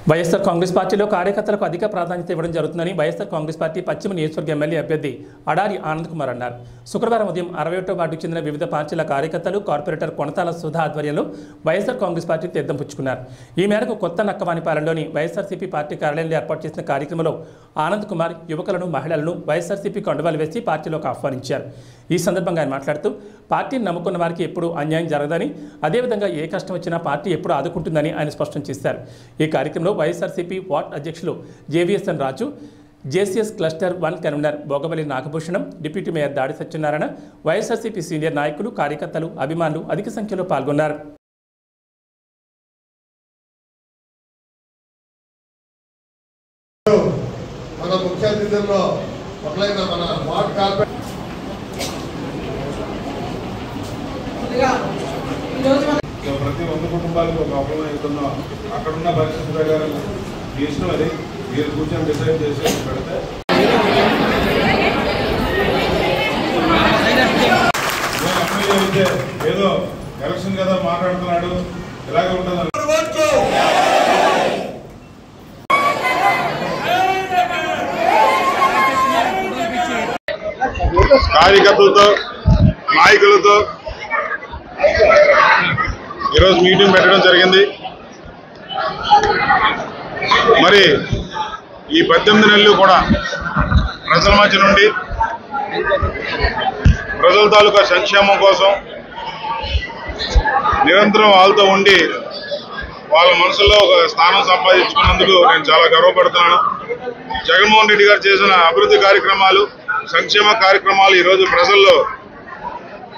వైఎస్ఆర్ కాంగ్రెస్ పార్టీలో కార్యకర్తలకు అధిక ప్రాధాన్యత ఇవ్వడం జరుగుతుందని వైఎస్ఆర్ కాంగ్రెస్ పార్టీ పశ్చిమ నియోజకవర్గ ఎమ్మెల్యే అభ్యర్థి అడారి ఆనంద్ కుమార్ అన్నారు. శుక్రవారం ఉదయం 61వ వార్డుకు చెందిన వివిధ పార్టీల కార్యకర్తలు కార్పొరేటర్ కొనతాల సుధా ఆధ్వర్యంలో వైఎస్ఆర్ కాంగ్రెస్ పార్టీ తీర్థం పుచ్చుకున్నారు. ఈ మేరకు కొత్త నక్కవానిపాలెంలోని వైఎస్ఆర్సీపీ పార్టీ కార్యాలయంలో ఏర్పాటు చేసిన కార్యక్రమంలో ఆనంద్ కుమార్ యువకులను మహిళలను వైఎస్ఆర్సీపీ కండువాలు వేసి పార్టీలోకి ఆహ్వానించారు. ఈ సందర్భంగా ఆయన మాట్లాడుతూ పార్టీని నమ్ముకున్న వారికి ఎప్పుడూ అన్యాయం జరగదని, అదేవిధంగా ఏ కష్టం వచ్చినా పార్టీ ఎప్పుడూ ఆదుకుంటుందని ఆయన స్పష్టం చేశారు. ఈ కార్యక్రమంలో వైఎస్ఆర్సీపీ వార్డ్ అధ్యక్షులు JVSN Raju, JCS cluster 1 convener Bogavalli Nagabhushanam, deputy mayor Dadi Satyanarayana, YSRCP senior నాయకులు, కార్యకర్తలు, అభిమానులు అధిక సంఖ్యలో పాల్గొన్నారు. ప్రతి 100 కుటుంబాలకు ఒక అప్లై అవుతున్నాం. అక్కడున్న పరిస్థితి ప్రకారం ఇష్టం అది మీరు కూర్చొని డిసైడ్ చేసి పెడితే అప్లై ఏదో ఎలక్షన్ కదా మాట్లాడుతున్నాడు ఇలాగే ఉంటుంది. కార్యకర్తలతో నాయకులతో ఈరోజు మీటింగ్ పెట్టడం జరిగింది. మరి ఈ 18 నెలలు కూడా ప్రజల మధ్య నుండి ప్రజల తాలూకా సంక్షేమం కోసం నిరంతరం వాళ్ళతో ఉండి వాళ్ళ మనసులో ఒక స్థానం సంపాదించుకున్నందుకు నేను చాలా గర్వపడుతున్నాను. జగన్మోహన్ రెడ్డి గారు చేసిన అభివృద్ధి కార్యక్రమాలు, సంక్షేమ కార్యక్రమాలు ఈరోజు ప్రజల్లో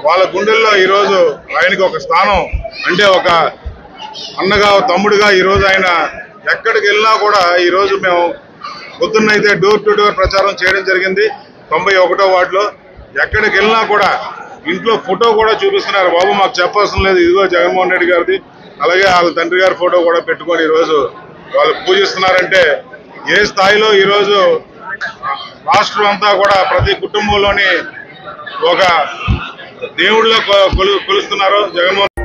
వాళ్ళ గుండెల్లో ఈరోజు ఆయనకి ఒక స్థానం, అంటే ఒక అన్నగా తమ్ముడిగా ఈరోజు ఆయన ఎక్కడికి వెళ్ళినా కూడా ఈరోజు మేము పొద్దున్నైతే డోర్ టు డోర్ ప్రచారం చేయడం జరిగింది. 91వ వార్డులో ఎక్కడికి వెళ్ళినా కూడా ఇంట్లో ఫోటో కూడా చూపిస్తున్నారు. బాబు మాకు చెప్పాల్సిన లేదు, ఇదిగో జగన్మోహన్ రెడ్డి గారిది, అలాగే వాళ్ళ తండ్రి గారి ఫోటో కూడా పెట్టుకొని ఈరోజు వాళ్ళు పూజిస్తున్నారంటే ఏ స్థాయిలో ఈరోజు రాష్ట్రం అంతా కూడా ప్రతి కుటుంబంలోని ఒక దేవుళ్ళ కొలుస్తున్నారో జగన్మోహన్